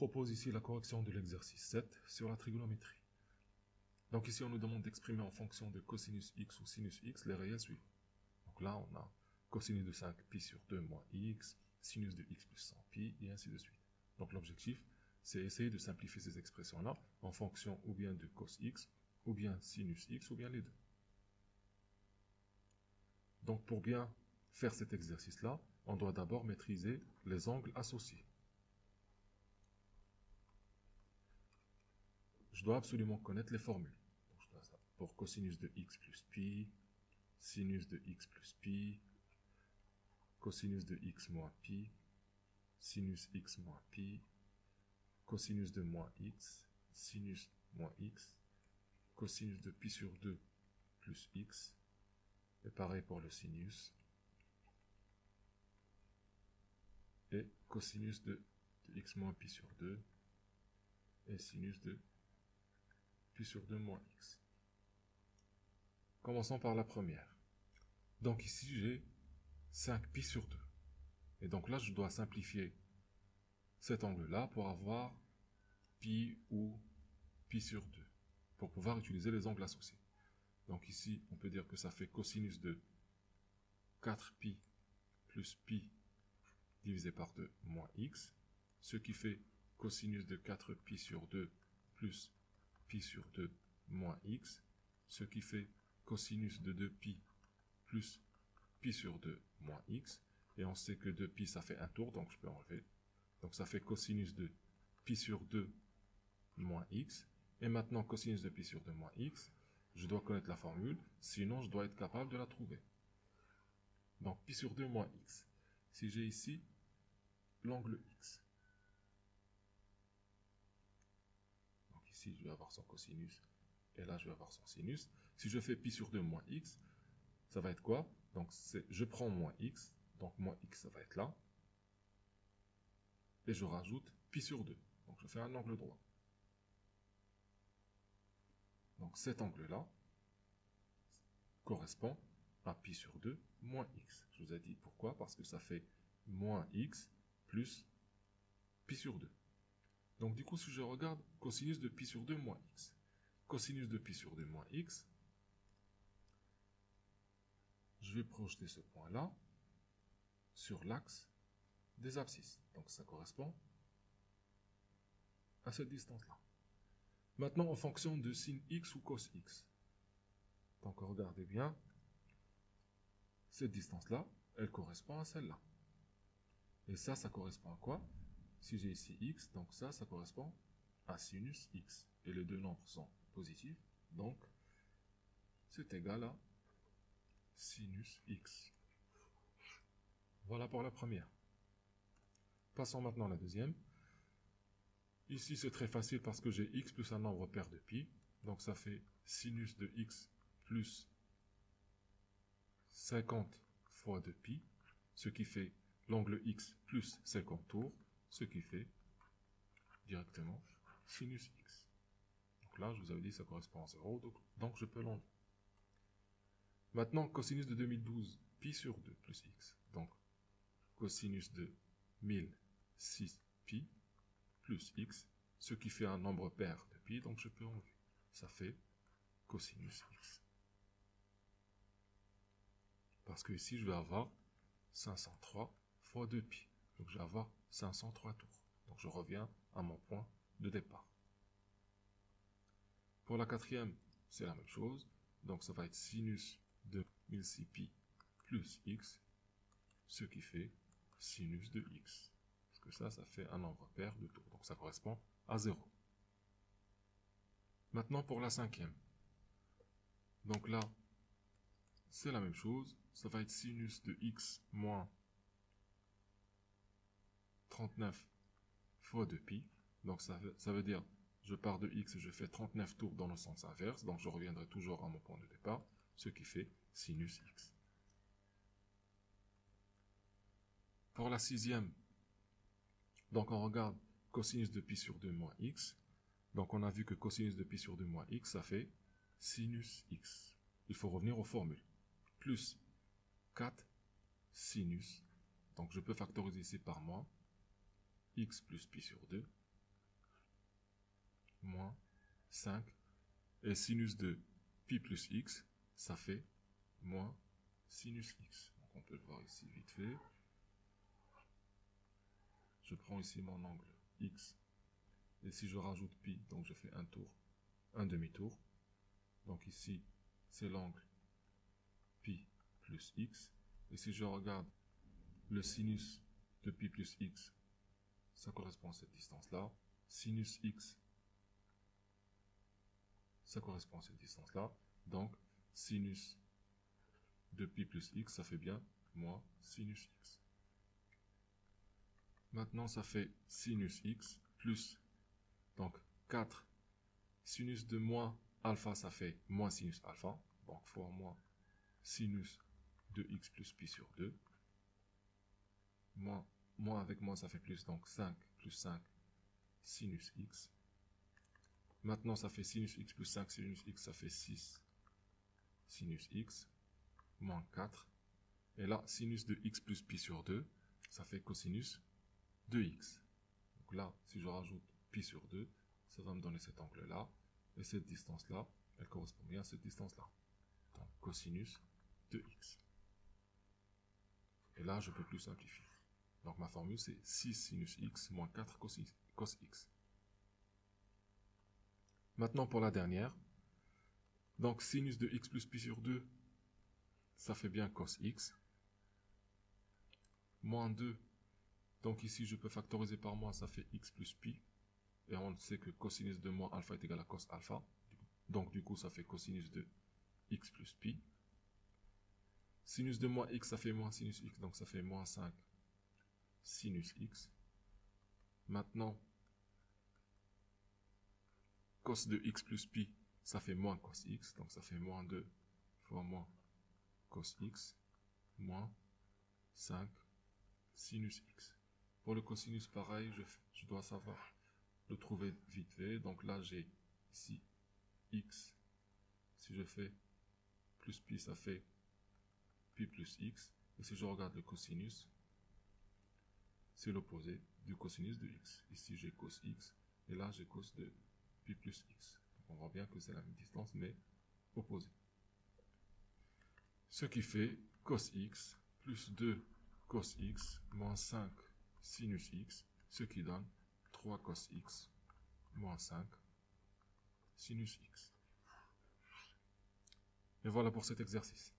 propose ici la correction de l'exercice 7 sur la trigonométrie. Donc ici, on nous demande d'exprimer en fonction de cosinus x ou sinus x les réels suivants. Donc là, on a cosinus de 5pi sur 2 moins x, sinus de x plus 100pi, et ainsi de suite. Donc l'objectif, c'est essayer de simplifier ces expressions-là en fonction ou bien de cos x, ou bien sinus x, ou bien les deux. Donc pour bien faire cet exercice-là, on doit d'abord maîtriser les angles associés. Je dois absolument connaître les formules. Donc je dois ça pour cosinus de x plus pi, sinus de x plus pi, cosinus de x moins pi, sinus x moins pi, cosinus de moins x, sinus moins x, cosinus de pi sur 2 plus x, et pareil pour le sinus, et cosinus de x moins pi sur 2, et sinus de pi sur 2 moins x. Commençons par la première. Donc ici, j'ai 5pi sur 2. Et donc là, je dois simplifier cet angle-là pour avoir pi ou pi sur 2, pour pouvoir utiliser les angles associés. Donc ici, on peut dire que ça fait cosinus de 4pi plus pi divisé par 2 moins x, ce qui fait cosinus de 4pi sur 2 plus pi sur 2 moins x, ce qui fait cosinus de 2pi plus pi sur 2 moins x, et on sait que 2pi ça fait un tour, donc je peux enlever. Donc ça fait cosinus de pi sur 2 moins x, et maintenant cosinus de pi sur 2 moins x, je dois connaître la formule, sinon je dois être capable de la trouver. Donc pi sur 2 moins x. Si j'ai ici l'angle x, donc ici je vais avoir son cosinus, et là je vais avoir son sinus. Si je fais pi sur 2 moins x, ça va être quoi? Donc je prends moins x, donc moins x ça va être là, et je rajoute pi sur 2. Donc je fais un angle droit. Donc cet angle-là correspond à pi sur 2 moins x. Je vous ai dit pourquoi? Parce que ça fait moins x plus pi sur 2. Donc du coup, si je regarde cosinus de pi sur 2 moins x, cosinus de pi sur 2 moins x, je vais projeter ce point-là sur l'axe des abscisses. Donc ça correspond à cette distance-là. Maintenant, en fonction de sin x ou cos x. Donc regardez bien, cette distance-là, elle correspond à celle-là. Et ça correspond à quoi? Si j'ai ici x, donc ça correspond à sinus x. Et les deux nombres sont positifs, donc c'est égal à sinus x. Voilà pour la première. Passons maintenant à la deuxième. Ici, c'est très facile parce que j'ai x plus un nombre pair de pi. Donc ça fait sinus de x plus 50 fois 2pi, ce qui fait l'angle x plus 50 tours, ce qui fait directement sinus x. Donc là, je vous avais dit ça correspond à 0, donc je peux l'enlever. Maintenant, cosinus de 2012, pi sur 2 plus x. Donc, cosinus de 1006pi plus x, ce qui fait un nombre pair de pi, donc je peux enlever. Ça fait cosinus x. Parce que ici, je vais avoir 503 fois 2pi. Donc, je vais avoir 503 tours. Donc, je reviens à mon point de départ. Pour la quatrième, c'est la même chose. Donc, ça va être sinus de 1006pi plus x, ce qui fait sinus de x. Parce que ça fait un nombre pair de tours. Donc, ça correspond à 0. Maintenant, pour la cinquième. Donc là, c'est la même chose. Ça va être sinus de x moins 39 fois 2pi. Donc ça veut dire, je pars de x et je fais 39 tours dans le sens inverse. Donc je reviendrai toujours à mon point de départ, ce qui fait sinus x. Pour la sixième, donc on regarde cosinus de pi sur 2 moins x. Donc on a vu que cosinus de pi sur 2 moins x, ça fait sinus x. Il faut revenir aux formules. Plus 4 sinus. Donc je peux factoriser ici par moins x plus pi sur 2 moins 5. Et sinus de pi plus x, ça fait moins sinus x. Donc on peut le voir ici vite fait. Je prends ici mon angle x. Et si je rajoute pi, donc je fais un tour, un demi-tour. Donc ici, c'est l'angle pi plus x. Et si je regarde le sinus de pi plus x, ça correspond à cette distance-là. Sinus x, ça correspond à cette distance-là. Donc, sinus de pi plus x, ça fait bien moins sinus x. Maintenant, ça fait sinus x plus, donc 4. Sinus de moins alpha, ça fait moins sinus alpha. Donc, fois moins sinus de x plus pi sur 2. Moins avec moins, ça fait plus, donc 5 plus 5 sinus x. Maintenant, ça fait sinus x plus 5 sinus x, ça fait 6 sinus x, moins 4. Et là, sinus de x plus pi sur 2, ça fait cosinus de x. Donc là, si je rajoute pi sur 2, ça va me donner cet angle-là. Et cette distance-là, elle correspond bien à cette distance-là. Donc cosinus de x. Et là, je ne peux plus simplifier. Donc ma formule, c'est 6 sinus x moins 4 cos x. Maintenant, pour la dernière. Donc sinus de x plus pi sur 2, ça fait bien cos x. Moins 2. Donc ici, je peux factoriser par moins, ça fait x plus pi. Et on sait que cosinus de moins alpha est égal à cos alpha. Donc du coup, ça fait cosinus de x plus pi. Sinus de moins x, ça fait moins sinus x. Donc ça fait moins 5 sinus x. Maintenant, cos de x plus pi, ça fait moins cos x. Donc ça fait moins 2 fois moins cos x moins 5 sinus x. Pour le cosinus, pareil, je dois savoir le trouver vite fait. Donc là, j'ai ici x. Si je fais plus pi, ça fait pi plus x. Et si je regarde le cosinus, c'est l'opposé du cosinus de x. Ici, j'ai cos x. Et là, j'ai cos de pi plus x. Donc on voit bien que c'est la même distance, mais opposée. Ce qui fait cos x plus 2 cos x moins 5 sinus x, ce qui donne 3 cos x moins 5 sinus x. Et voilà pour cet exercice.